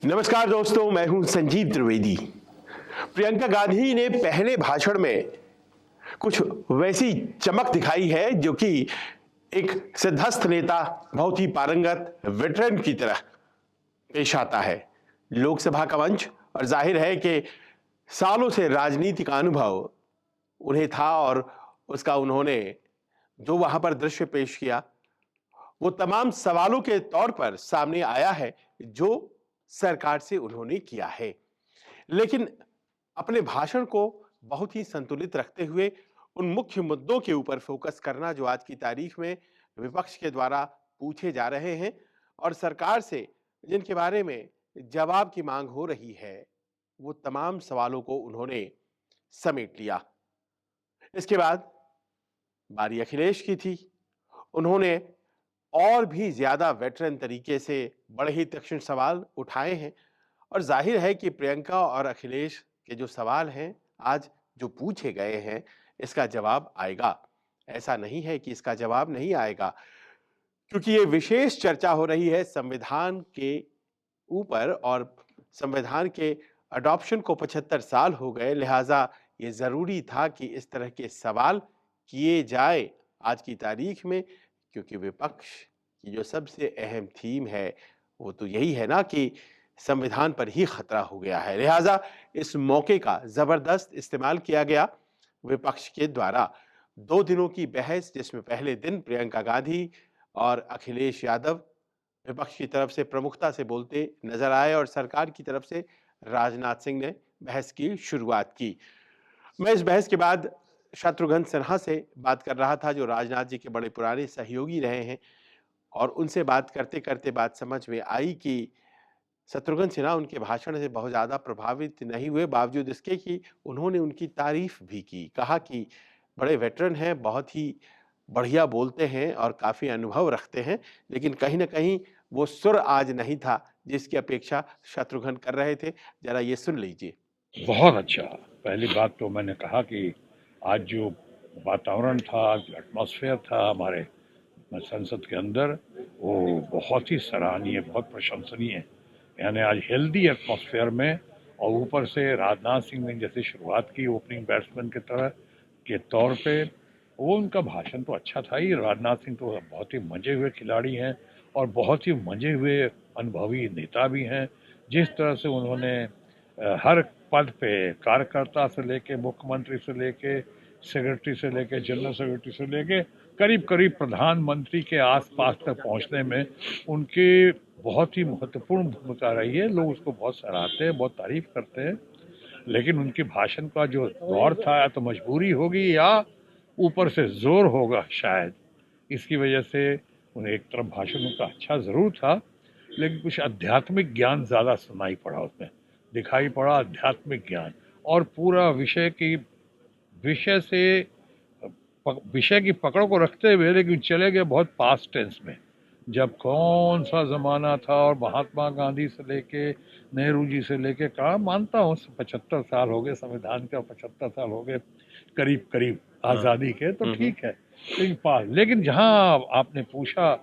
नमस्कार दोस्तों, मैं हूं संजीव त्रिवेदी। प्रियंका गांधी ने पहले भाषण में कुछ वैसी चमक दिखाई है जो कि एक सिद्धस्थ नेता, बहुत ही पारंगत वेटरन की तरह पेश आता है। लोकसभा का मंच, और जाहिर है कि सालों से राजनीति का अनुभव उन्हें था और उसका उन्होंने जो वहां पर दृश्य पेश किया वो तमाम सवालों के तौर पर सामने आया है जो सरकार से उन्होंने किया है। लेकिन अपने भाषण को बहुत ही संतुलित रखते हुए उन मुख्य मुद्दों के ऊपर फोकस करना जो आज की तारीख में विपक्ष के द्वारा पूछे जा रहे हैं और सरकार से जिनके बारे में जवाब की मांग हो रही है, वो तमाम सवालों को उन्होंने समेट लिया। इसके बाद बारी अखिलेश की थी। उन्होंने और भी ज्यादा वेटरन तरीके से बड़े ही तीक्ष्ण सवाल उठाए हैं और जाहिर है कि प्रियंका और अखिलेश के जो सवाल हैं आज जो पूछे गए हैं, इसका जवाब आएगा। ऐसा नहीं है कि इसका जवाब नहीं आएगा, क्योंकि ये विशेष चर्चा हो रही है संविधान के ऊपर और संविधान के अडॉप्शन को 75 साल हो गए, लिहाजा ये जरूरी था कि इस तरह के सवाल किए जाए आज की तारीख में, क्योंकि विपक्ष की जो सबसे अहम थीम है वो तो यही है ना कि संविधान पर ही खतरा हो गया है। लिहाजा इस मौके का जबरदस्त इस्तेमाल किया गया विपक्ष के द्वारा। 2 दिनों की बहस, जिसमें पहले दिन प्रियंका गांधी और अखिलेश यादव विपक्ष की तरफ से प्रमुखता से बोलते नजर आए और सरकार की तरफ से राजनाथ सिंह ने बहस की शुरुआत की। मैं इस बहस के बाद शत्रुघ्न सिन्हा से बात कर रहा था, जो राजनाथ जी के बड़े पुराने सहयोगी रहे हैं, और उनसे बात करते करते बात समझ में आई कि शत्रुघ्न सिन्हा उनके भाषण से बहुत ज़्यादा प्रभावित नहीं हुए, बावजूद इसके कि उन्होंने उनकी तारीफ भी की। कहा कि बड़े वेटरन हैं, बहुत ही बढ़िया बोलते हैं और काफ़ी अनुभव रखते हैं, लेकिन कहीं न कहीं वो सुर आज नहीं था जिसकी अपेक्षा शत्रुघ्न कर रहे थे। ज़रा ये सुन लीजिए। बहुत अच्छा। पहली बात तो मैंने कहा कि आज जो वातावरण था, जो एटमॉस्फेयर था हमारे संसद के अंदर, वो बहुत ही सराहनीय, बहुत प्रशंसनीय है। यानी आज हेल्दी एटमॉस्फेयर में, और ऊपर से राजनाथ सिंह ने जैसे शुरुआत की ओपनिंग बैट्समैन के तरह के तौर पे, वो उनका भाषण तो अच्छा था ही। राजनाथ सिंह तो बहुत ही मजे हुए खिलाड़ी हैं और बहुत ही मजे हुए अनुभवी नेता भी हैं। जिस तरह से उन्होंने हर पद पे, कार्यकर्ता से लेके, मुख्यमंत्री से लेके, सेक्रेटरी से लेके, जनरल सेक्रेटरी से लेके, करीब करीब प्रधानमंत्री के आसपास तक पहुंचने में उनकी बहुत ही महत्वपूर्ण भूमिका रही है। लोग उसको बहुत सराहते हैं, बहुत तारीफ करते हैं। लेकिन उनके भाषण का जो दौर था, या तो मजबूरी होगी या ऊपर से जोर होगा शायद, इसकी वजह से उन्हें एक तरफ भाषण उनका अच्छा ज़रूर था, लेकिन कुछ आध्यात्मिक ज्ञान ज़्यादा सुनाई पड़ा, उसमें दिखाई पड़ा आध्यात्मिक ज्ञान। और पूरा विषय की पकड़ को रखते हुए, लेकिन चले गए बहुत पास्ट टेंस में, जब कौन सा ज़माना था और महात्मा गांधी से लेके नेहरू जी से लेके, कहा मानता हूँ 75 साल हो गए संविधान के, और 75 साल हो गए करीब करीब आज़ादी के, तो ठीक है। लेकिन जहाँ आपने पूछा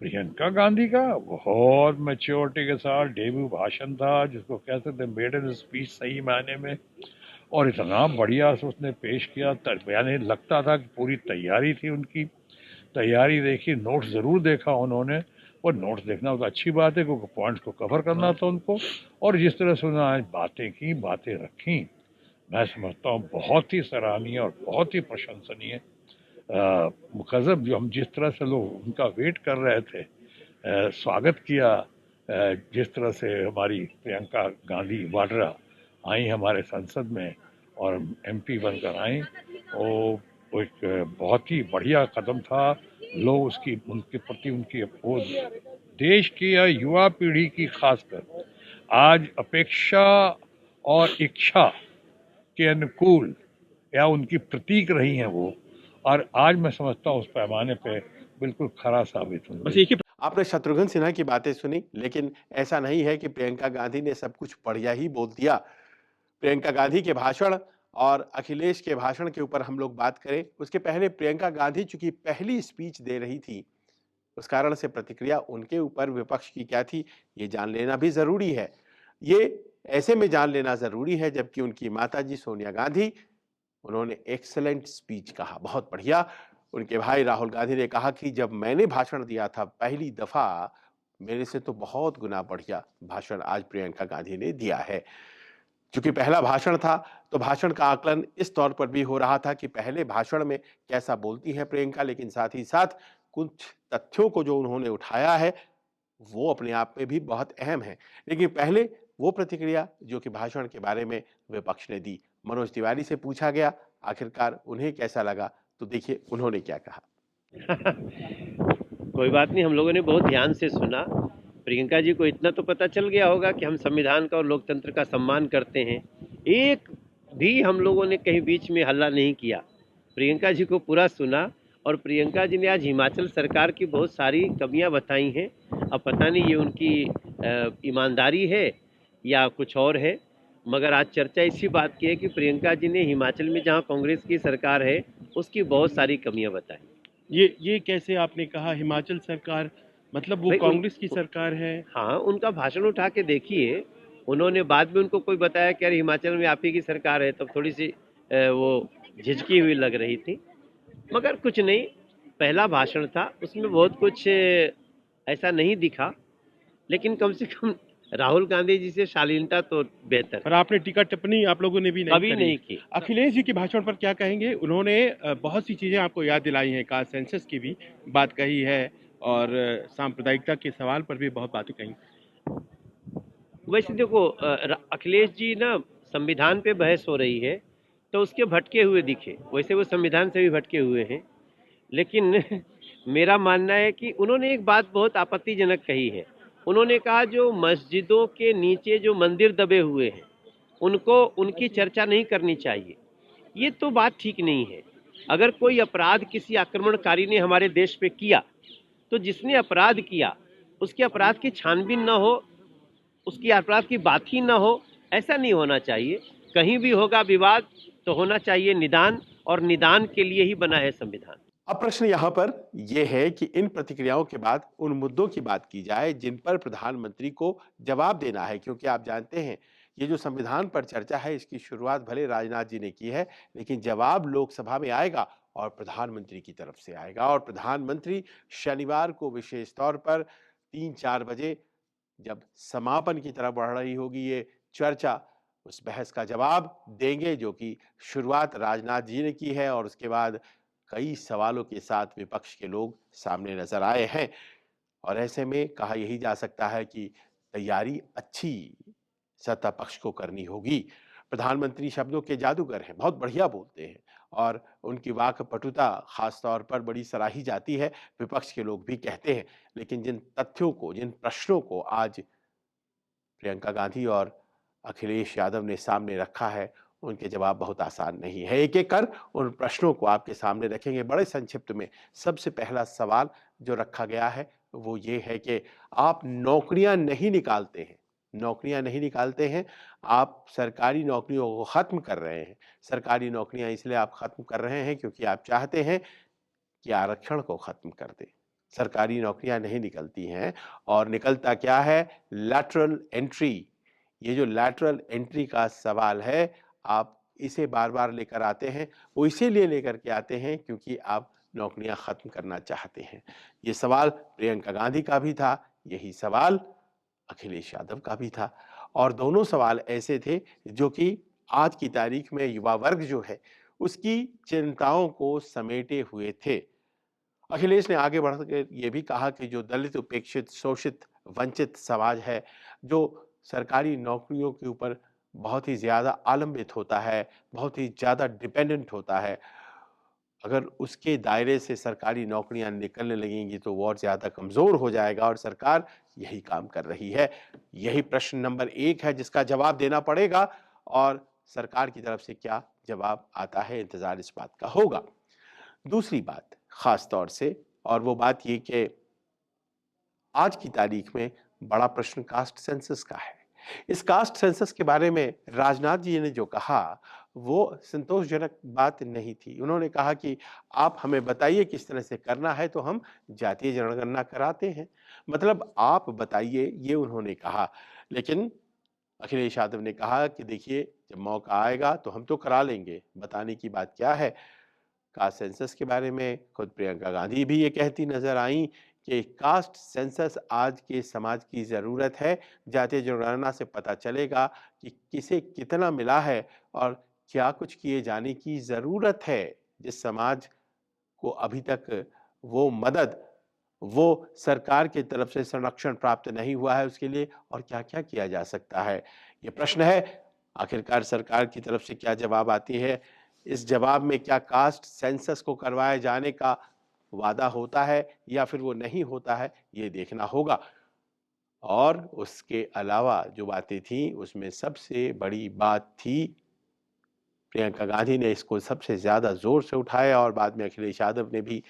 प्रियंका गांधी का, बहुत मैच्योरिटी के साथ डेब्यू भाषण था, जिसको कहते थे मेडन स्पीच सही मायने में, और इतना बढ़िया से उसने पेश किया। यानी लगता था कि पूरी तैयारी थी उनकी। तैयारी देखी, नोट्स ज़रूर देखा उन्होंने, और नोट्स देखना तो अच्छी बात है, क्योंकि पॉइंट्स को कवर करना था उनको। और जिस तरह से उन्होंने आज बातें की, बातें रखी, मैं समझता हूँ बहुत ही सराहनीय और बहुत ही प्रशंसनीय। मुकज़ब जो हम जिस तरह से लोग उनका वेट कर रहे थे, स्वागत किया, जिस तरह से हमारी प्रियंका गांधी वाड्रा आई हमारे संसद में और एमपी बनकर आई, वो एक बहुत ही बढ़िया कदम था। लोग उनके प्रति उनकी वो देश की या युवा पीढ़ी की खासकर आज अपेक्षा और इच्छा के अनुकूल या उनकी प्रतीक रही हैं वो, और आज मैं समझता हूँ उस पैमाने पे बिल्कुल खरा साबित हुई। बस एक ही आपने शत्रुघ्न सिन्हा की बातें सुनी, लेकिन ऐसा नहीं है कि प्रियंका गांधी ने सब कुछ बढ़िया ही बोल दिया। प्रियंका गांधी के भाषण और अखिलेश के भाषण के ऊपर हम लोग बात करें, उसके पहले प्रियंका गांधी चूंकि पहली स्पीच दे रही थी, उस कारण से प्रतिक्रिया उनके ऊपर विपक्ष की क्या थी, ये जान लेना भी जरूरी है। ये ऐसे में जान लेना जरूरी है जबकि उनकी माताजी सोनिया गांधी, उन्होंने एक्सेलेंट स्पीच कहा, बहुत बढ़िया। उनके भाई राहुल गांधी ने कहा कि जब मैंने भाषण दिया था पहली दफा, मेरे से तो बहुत गुना बढ़िया भाषण आज प्रियंका गांधी ने दिया है। क्योंकि पहला भाषण था तो भाषण का आकलन इस तौर पर भी हो रहा था कि पहले भाषण में कैसा बोलती हैं प्रियंका, लेकिन साथ ही साथ कुछ तथ्यों को जो उन्होंने उठाया है वो अपने आप में भी बहुत अहम है। लेकिन पहले वो प्रतिक्रिया जो कि भाषण के बारे में विपक्ष ने दी। मनोज तिवारी से पूछा गया आखिरकार उन्हें कैसा लगा, तो देखिए उन्होंने क्या कहा। कोई बात नहीं, हम लोगों ने बहुत ध्यान से सुना। प्रियंका जी को इतना तो पता चल गया होगा कि हम संविधान का और लोकतंत्र का सम्मान करते हैं। एक भी हम लोगों ने कहीं बीच में हल्ला नहीं किया, प्रियंका जी को पूरा सुना। और प्रियंका जी ने आज हिमाचल सरकार की बहुत सारी कमियां बताई हैं। अब पता नहीं ये उनकी ईमानदारी है या कुछ और है, मगर आज चर्चा इसी बात की है कि प्रियंका जी ने हिमाचल में जहां कांग्रेस की सरकार है उसकी बहुत सारी कमियां बताई। ये कैसे आपने कहा हिमाचल सरकार, मतलब वो भाई कांग्रेस की सरकार है? हाँ, उनका भाषण उठा के देखिए। उन्होंने बाद में उनको कोई बताया कि अरे हिमाचल में आप ही की सरकार है, तब थोड़ी सी वो झिझकी हुई लग रही थी। मगर कुछ नहीं, पहला भाषण था, उसमें बहुत कुछ ऐसा नहीं दिखा, लेकिन कम से कम राहुल गांधी जी से शालीनता तो बेहतर। पर आपने टीका टिप्पणी आप लोगों ने भी नहीं कभी करी। नहीं की। अखिलेश जी के भाषण पर क्या कहेंगे? उन्होंने बहुत सी चीजें आपको याद दिलाई हैं, कहा सेंसस की भी बात कही है और सांप्रदायिकता के सवाल पर भी बहुत बातें कही। वैसे देखो, अखिलेश जी ना, संविधान पे बहस हो रही है तो उसके भटके हुए दिखे। वैसे वो संविधान से भी भटके हुए हैं, लेकिन मेरा मानना है कि उन्होंने एक बात बहुत आपत्तिजनक कही है। उन्होंने कहा जो मस्जिदों के नीचे जो मंदिर दबे हुए हैं उनको, उनकी चर्चा नहीं करनी चाहिए। ये तो बात ठीक नहीं है। अगर कोई अपराध किसी आक्रमणकारी ने हमारे देश पे किया तो जिसने अपराध किया उसके अपराध की छानबीन न हो, उसकी अपराध की बात ही ना हो, ऐसा नहीं होना चाहिए। कहीं भी होगा विवाद तो होना चाहिए निदान, और निदान के लिए ही बना है संविधान। अब प्रश्न यहां पर यह है कि इन प्रतिक्रियाओं के बाद उन मुद्दों की बात की जाए जिन पर प्रधानमंत्री को जवाब देना है, क्योंकि आप जानते हैं ये जो संविधान पर चर्चा है इसकी शुरुआत भले राजनाथ जी ने की है, लेकिन जवाब लोकसभा में आएगा और प्रधानमंत्री की तरफ से आएगा। और प्रधानमंत्री शनिवार को विशेष तौर पर 3-4 बजे जब समापन की तरफ बढ़ रही होगी ये चर्चा, उस बहस का जवाब देंगे जो कि शुरुआत राजनाथ जी ने की है और उसके बाद कई सवालों के साथ विपक्ष के लोग सामने नजर आए हैं। और ऐसे में कहा यही जा सकता है कि तैयारी अच्छी सत्ता पक्ष को करनी होगी। प्रधानमंत्री शब्दों के जादूगर हैं, बहुत बढ़िया बोलते हैं और उनकी वाकपटुता खास तौर पर बड़ी सराही जाती है, विपक्ष के लोग भी कहते हैं। लेकिन जिन तथ्यों को, जिन प्रश्नों को आज प्रियंका गांधी और अखिलेश यादव ने सामने रखा है उनके जवाब बहुत आसान नहीं है। एक एक कर उन प्रश्नों को आपके सामने रखेंगे बड़े संक्षिप्त में। सबसे पहला सवाल जो रखा गया है वो ये है कि आप नौकरियां नहीं निकालते हैं, नौकरियां नहीं निकालते हैं, आप सरकारी नौकरियों को खत्म कर रहे हैं। सरकारी नौकरियां इसलिए आप खत्म कर रहे हैं क्योंकि आप चाहते हैं कि आरक्षण को खत्म कर दें। सरकारी नौकरियां नहीं निकलती हैं और निकलता क्या है? Lateral entry. ये जो लैटरल एंट्री का सवाल है, आप इसे बार-बार लेकर आते हैं। वो इसीलिए लेकर के आते हैं क्योंकि आप नौकरियां खत्म करना चाहते हैं। ये सवाल प्रियंका गांधी का भी था, यही सवाल अखिलेश यादव का भी था। और दोनों सवाल ऐसे थे जो कि आज की तारीख में युवा वर्ग जो है उसकी चिंताओं को समेटे हुए थे। अखिलेश ने आगे बढ़कर ये भी कहा कि जो दलित, उपेक्षित, शोषित, वंचित समाज है, जो सरकारी नौकरियों के ऊपर बहुत ही ज़्यादा आलंबित होता है, बहुत ही ज़्यादा डिपेंडेंट होता है, अगर उसके दायरे से सरकारी नौकरियां निकलने लगेंगी तो वो और ज़्यादा कमज़ोर हो जाएगा और सरकार यही काम कर रही है। यही प्रश्न नंबर 1 है जिसका जवाब देना पड़ेगा और सरकार की तरफ से क्या जवाब आता है, इंतज़ार इस बात का होगा। दूसरी बात खास तौर से, और वो बात ये कि आज की तारीख में बड़ा प्रश्न कास्ट सेंसस का है। इस कास्ट सेंसस के बारे में राजनाथ जी ने जो कहा वो संतोषजनक बात नहीं थी। उन्होंने कहा कि आप हमें बताइए किस तरह से करना है तो हम जातीय जनगणना कराते हैं। मतलब आप बताइए, ये उन्होंने कहा। लेकिन अखिलेश यादव ने कहा कि देखिए, जब मौका आएगा तो हम तो करा लेंगे, बताने की बात क्या है। कास्ट सेंसस के बारे में खुद प्रियंका गांधी भी ये कहती नजर आई कि कास्ट सेंसस आज के समाज की ज़रूरत है। जातीय जनगणना से पता चलेगा कि किसे कितना मिला है और क्या कुछ किए जाने की ज़रूरत है। जिस समाज को अभी तक वो मदद, वो सरकार की तरफ से संरक्षण प्राप्त नहीं हुआ है, उसके लिए और क्या-क्या किया जा सकता है। ये प्रश्न है, आखिरकार सरकार की तरफ से क्या जवाब आती है? इस जवाब में क्या कास्ट सेंसस को करवाए जाने का वादा होता है या फिर वो नहीं होता है, ये देखना होगा। और उसके अलावा जो बातें थी, उसमें सबसे बड़ी बात थी, प्रियंका गांधी ने इसको सबसे ज़्यादा ज़ोर से उठाया और बाद में अखिलेश यादव ने भी,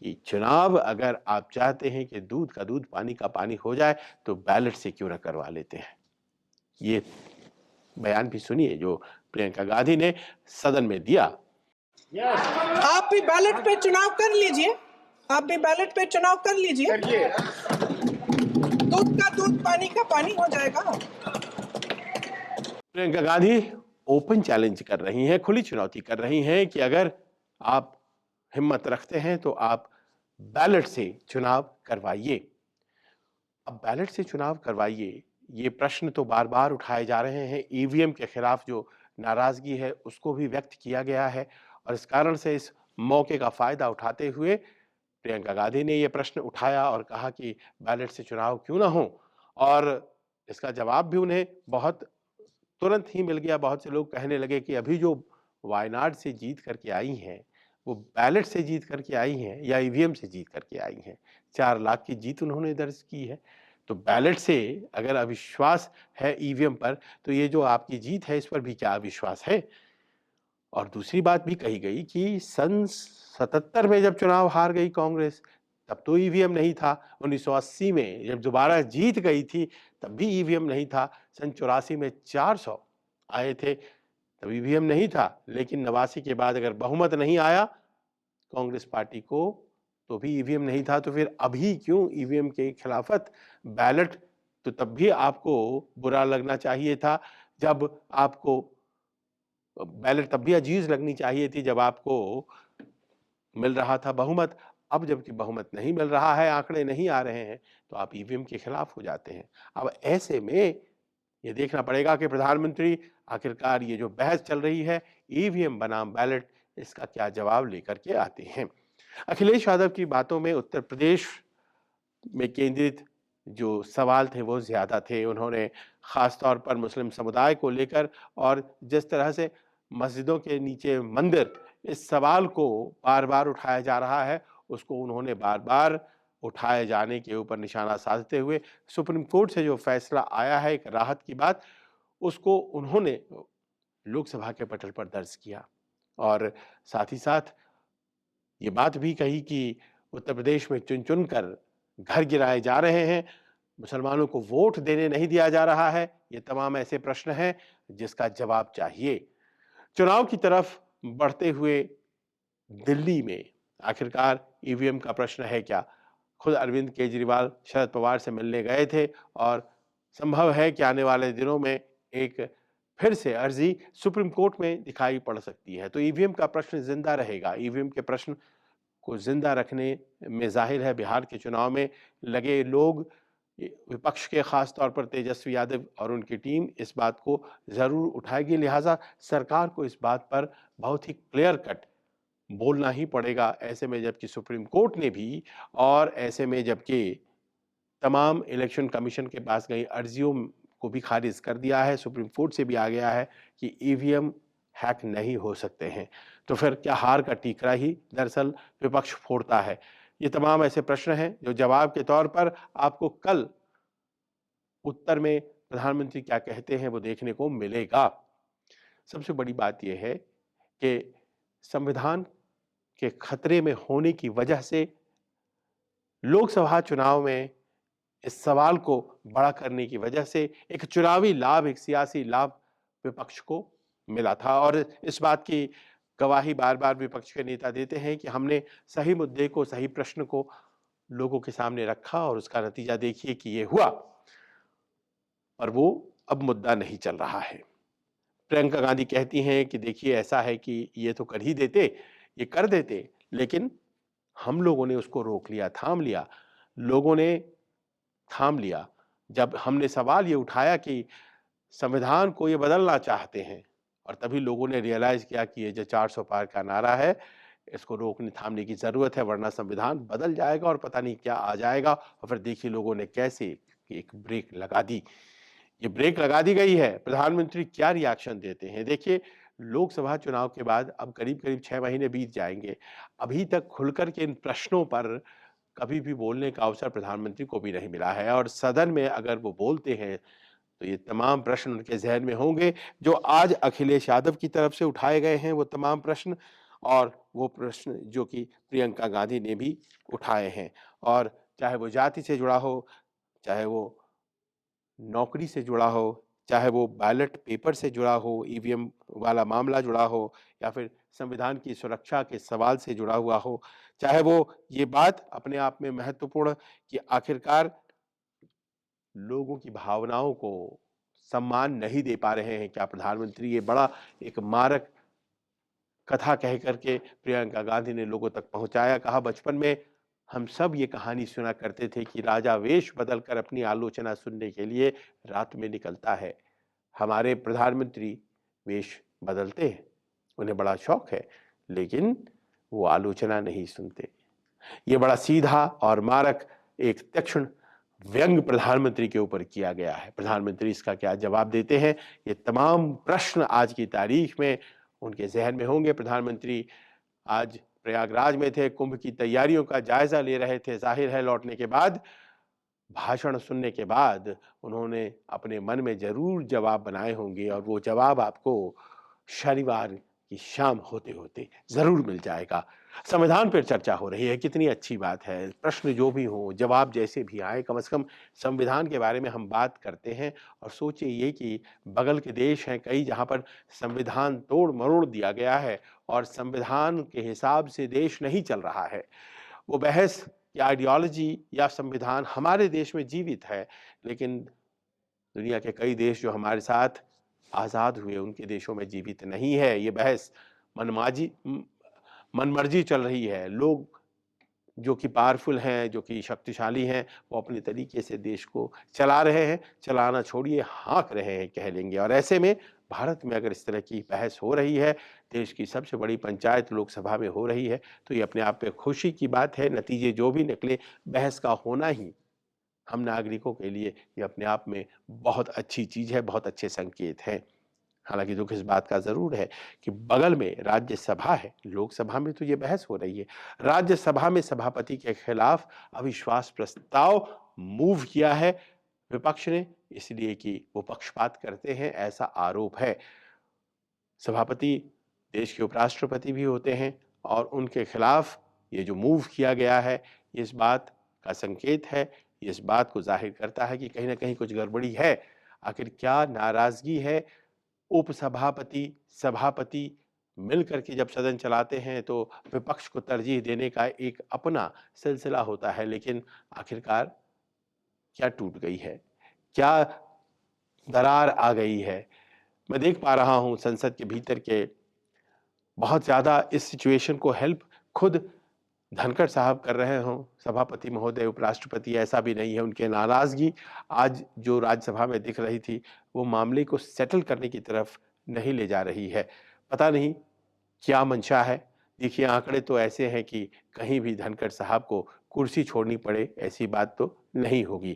कि चुनाव अगर आप चाहते हैं कि दूध का दूध पानी का पानी हो जाए तो बैलेट से क्यों ना करवा लेते हैं। ये बयान भी सुनिए जो प्रियंका गांधी ने सदन में दिया। आप भी बैलेट पे चुनाव कर लीजिए, आप भी बैलेट पे चुनाव कर लीजिए, दूध का दूध पानी का पानी हो जाएगा। प्रियंका गांधी ओपन चैलेंज कर रही हैं, खुली चुनौती कर रही हैं कि अगर आप हिम्मत रखते हैं तो आप बैलेट से चुनाव करवाइए। अब बैलेट से चुनाव करवाइए, ये प्रश्न तो बार बार उठाए जा रहे हैं। ईवीएम के खिलाफ जो नाराजगी है उसको भी व्यक्त किया गया है और इस कारण से इस मौके का फायदा उठाते हुए प्रियंका गांधी ने यह प्रश्न उठाया और कहा कि बैलेट से चुनाव क्यों ना हो। और इसका जवाब भी उन्हें बहुत तुरंत ही मिल गया। बहुत से लोग कहने लगे कि अभी जो वायनाड से जीत करके आई हैं वो बैलेट से जीत करके आई हैं या ईवीएम से जीत करके आई हैं। 4 लाख की जीत उन्होंने दर्ज की है। तो बैलेट से अगर अविश्वास है ईवीएम पर, तो ये जो आपकी जीत है इस पर भी क्या अविश्वास है। और दूसरी बात भी कही गई कि सन 77 में जब चुनाव हार गई कांग्रेस, तब तो ईवीएम नहीं था। 1980 में जब दोबारा जीत गई थी तब भी ईवीएम नहीं था। सन 84 में 400 आए थे तब ईवीएम नहीं था। लेकिन 89 के बाद अगर बहुमत नहीं आया कांग्रेस पार्टी को तो भी ईवीएम नहीं था। तो फिर अभी क्यों ईवीएम के खिलाफत? बैलेट तो तब भी आपको बुरा लगना चाहिए था जब आपको, बैलेट तब भी अजीज लगनी चाहिए थी जब आपको मिल रहा था बहुमत। अब जबकि बहुमत नहीं मिल रहा है, आंकड़े नहीं आ रहे हैं, तो आप ईवीएम के खिलाफ हो जाते हैं। अब ऐसे में ये देखना पड़ेगा कि प्रधानमंत्री आखिरकार ये जो बहस चल रही है ईवीएम बनाम बैलेट, इसका क्या जवाब लेकर के आते हैं। अखिलेश यादव की बातों में उत्तर प्रदेश में केंद्रित जो सवाल थे वो ज्यादा थे। उन्होंने खास तौर पर मुस्लिम समुदाय को लेकर और जिस तरह से मस्जिदों के नीचे मंदिर, इस सवाल को बार बार उठाया जा रहा है, उसको उन्होंने बार बार उठाए जाने के ऊपर निशाना साधते हुए सुप्रीम कोर्ट से जो फैसला आया है एक राहत की बात, उसको उन्होंने लोकसभा के पटल पर दर्ज किया। और साथ ही साथ ये बात भी कही कि उत्तर प्रदेश में चुन चुन कर घर गिराए जा रहे हैं, मुसलमानों को वोट देने नहीं दिया जा रहा है। ये तमाम ऐसे प्रश्न हैं जिसका जवाब चाहिए। चुनाव की तरफ बढ़ते हुए दिल्ली में आखिरकार ईवीएम का प्रश्न है क्या? खुद अरविंद केजरीवाल शरद पवार से मिलने गए थे और संभव है कि आने वाले दिनों में एक फिर से अर्जी सुप्रीम कोर्ट में दिखाई पड़ सकती है। तो ईवीएम का प्रश्न जिंदा रहेगा। ईवीएम के प्रश्न को जिंदा रखने में जाहिर है बिहार के चुनाव में लगे लोग, विपक्ष के खास तौर पर तेजस्वी यादव और उनकी टीम इस बात को जरूर उठाएगी। लिहाजा सरकार को इस बात पर बहुत ही क्लियर कट बोलना ही पड़ेगा। ऐसे में जबकि सुप्रीम कोर्ट ने भी, और ऐसे में जबकि तमाम इलेक्शन कमीशन के पास गई अर्जियों को भी खारिज कर दिया है, सुप्रीम कोर्ट से भी आ गया है कि ईवीएम हैक नहीं हो सकते हैं, तो फिर क्या हार का टीकरा ही दरअसल विपक्ष फोड़ता है? ये तमाम ऐसे प्रश्न हैं जो जवाब के तौर पर आपको कल उत्तर में प्रधानमंत्री क्या कहते हैं वो देखने को मिलेगा। सबसे बड़ी बात यह है कि संविधान के खतरे में होने की वजह से लोकसभा चुनाव में इस सवाल को बड़ा करने की वजह से एक चुनावी लाभ, एक सियासी लाभ विपक्ष को मिला था। और इस बात की गवाही बार बार विपक्ष के नेता देते हैं कि हमने सही मुद्दे को, सही प्रश्न को लोगों के सामने रखा और उसका नतीजा देखिए कि ये हुआ। और वो अब मुद्दा नहीं चल रहा है। प्रियंका गांधी कहती हैं कि देखिए ऐसा है कि ये तो कर ही देते, ये कर देते, लेकिन हम लोगों ने उसको रोक लिया, थाम लिया। लोगों ने थाम लिया जब हमने सवाल ये उठाया कि संविधान को ये बदलना चाहते हैं, और तभी लोगों ने रियलाइज किया कि ये जो 400 पार का नारा है, इसको रोकने थामने की जरूरत है, वरना संविधान बदल जाएगा और पता नहीं क्या आ जाएगा। और फिर देखिए लोगों ने कैसे एक ब्रेक लगा दी। ये ब्रेक लगा दी गई है। प्रधानमंत्री क्या रिएक्शन देते हैं देखिए। लोकसभा चुनाव के बाद अब करीब करीब 6 महीने बीत जाएंगे, अभी तक खुलकर के इन प्रश्नों पर कभी भी बोलने का अवसर प्रधानमंत्री को भी नहीं मिला है। और सदन में अगर वो बोलते हैं तो ये तमाम प्रश्न उनके जहन में होंगे जो आज अखिलेश यादव की तरफ से उठाए गए हैं, वो तमाम प्रश्न, और वो प्रश्न जो कि प्रियंका गांधी ने भी उठाए हैं। और चाहे वो जाति से जुड़ा हो, चाहे वो नौकरी से जुड़ा हो, चाहे वो बैलेट पेपर से जुड़ा हो, ईवीएम वाला मामला जुड़ा हो, या फिर संविधान की सुरक्षा के सवाल से जुड़ा हुआ हो, चाहे वो ये बात अपने आप में महत्वपूर्ण कि आखिरकार लोगों की भावनाओं को सम्मान नहीं दे पा रहे हैं क्या प्रधानमंत्री। ये बड़ा एक मारक कथा कह करके प्रियंका गांधी ने लोगों तक पहुंचाया। कहा बचपन में हम सब ये कहानी सुना करते थे कि राजा वेश बदलकर अपनी आलोचना सुनने के लिए रात में निकलता है। हमारे प्रधानमंत्री वेश बदलते हैं, उन्हें बड़ा शौक है, लेकिन वो आलोचना नहीं सुनते। ये बड़ा सीधा और मारक एक तीक्ष्ण व्यंग प्रधानमंत्री के ऊपर किया गया है। प्रधानमंत्री इसका क्या जवाब देते हैं, ये तमाम प्रश्न आज की तारीख में उनके जहन में होंगे। प्रधानमंत्री आज प्रयागराज में थे, कुंभ की तैयारियों का जायजा ले रहे थे। जाहिर है लौटने के बाद, भाषण सुनने के बाद उन्होंने अपने मन में जरूर जवाब बनाए होंगे, और वो जवाब आपको शनिवार की शाम होते होते जरूर मिल जाएगा। संविधान पर चर्चा हो रही है, कितनी अच्छी बात है। प्रश्न जो भी हो, जवाब जैसे भी आए, कम से कम संविधान के बारे में हम बात करते हैं। और सोचिए ये कि बगल के देश हैं कई जहां पर संविधान तोड़ मरोड़ दिया गया है और संविधान के हिसाब से देश नहीं चल रहा है। वो बहस या आइडियोलॉजी या संविधान हमारे देश में जीवित है, लेकिन दुनिया के कई देश जो हमारे साथ आज़ाद हुए, उनके देशों में जीवित नहीं है। ये बहस मनमर्जी चल रही है। लोग जो कि पावरफुल हैं, जो कि शक्तिशाली हैं, वो अपने तरीके से देश को चला रहे हैं, चलाना छोड़िए हाँक रहे हैं कह लेंगे। और ऐसे में भारत में अगर इस तरह की बहस हो रही है, देश की सबसे बड़ी पंचायत लोकसभा में हो रही है, तो ये अपने आप में खुशी की बात है। नतीजे जो भी निकले, बहस का होना ही हम नागरिकों के लिए ये अपने आप में बहुत अच्छी चीज़ है, बहुत अच्छे संकेत हैं। हालांकि दुख इस बात का जरूर है कि बगल में राज्यसभा है, लोकसभा में तो ये बहस हो रही है। राज्यसभा में सभापति के खिलाफ अविश्वास प्रस्ताव मूव किया है विपक्ष ने, इसलिए कि वो पक्षपात करते हैं, ऐसा आरोप है। सभापति देश के उपराष्ट्रपति भी होते हैं, और उनके खिलाफ ये जो मूव किया गया है, ये इस बात का संकेत है, ये इस बात को जाहिर करता है कि कहीं ना कहीं कुछ गड़बड़ी है। आखिर क्या नाराजगी है। उपसभापति, सभापति मिलकर के जब सदन चलाते हैं तो विपक्ष को तरजीह देने का एक अपना सिलसिला होता है, लेकिन आखिरकार क्या टूट गई है, क्या दरार आ गई है। मैं देख पा रहा हूं संसद के भीतर के बहुत ज़्यादा इस सिचुएशन को हेल्प खुद धनखड़ साहब कर रहे हों, सभापति महोदय, उपराष्ट्रपति। ऐसा भी नहीं है। उनके नाराज़गी आज जो राज्यसभा में दिख रही थी, वो मामले को सेटल करने की तरफ नहीं ले जा रही है। पता नहीं क्या मंशा है। देखिए आंकड़े तो ऐसे हैं कि कहीं भी धनखड़ साहब को कुर्सी छोड़नी पड़े, ऐसी बात तो नहीं होगी।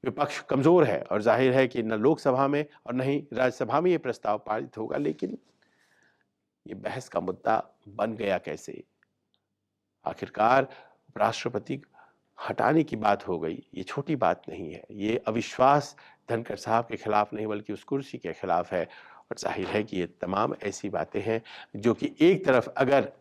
विपक्ष कमज़ोर है, और जाहिर है कि न लोकसभा में और न ही राज्यसभा में ये प्रस्ताव पारित होगा। लेकिन ये बहस का मुद्दा बन गया कैसे। आखिरकार उपराष्ट्रपति हटाने की बात हो गई, ये छोटी बात नहीं है। ये अविश्वास धनखड़ साहब के खिलाफ नहीं, बल्कि उस कुर्सी के खिलाफ है। और जाहिर है कि ये तमाम ऐसी बातें हैं जो कि एक तरफ अगर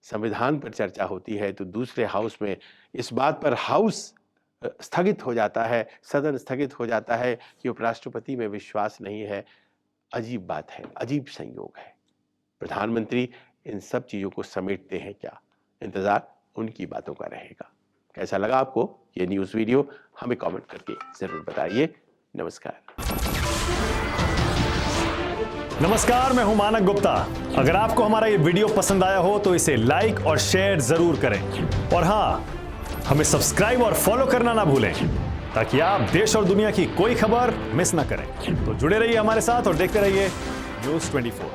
संविधान पर चर्चा होती है, तो दूसरे हाउस में इस बात पर हाउस स्थगित हो जाता है, सदन स्थगित हो जाता है कि उपराष्ट्रपति में विश्वास नहीं है। अजीब बात है, अजीब संयोग है। प्रधानमंत्री इन सब चीज़ों को समेटते हैं क्या, इंतजार उनकी बातों का रहेगा। कैसा लगा आपको ये न्यूज़ वीडियो, हमें कमेंट करके ज़रूर बताइए। नमस्कार। नमस्कार, मैं हूं मानक गुप्ता। अगर आपको हमारा ये वीडियो पसंद आया हो तो इसे लाइक और शेयर जरूर करें और हाँ, हमें सब्सक्राइब और फॉलो करना ना भूलें ताकि आप देश और दुनिया की कोई खबर मिस ना करें। तो जुड़े रहिए हमारे साथ और देखते रहिए News 24।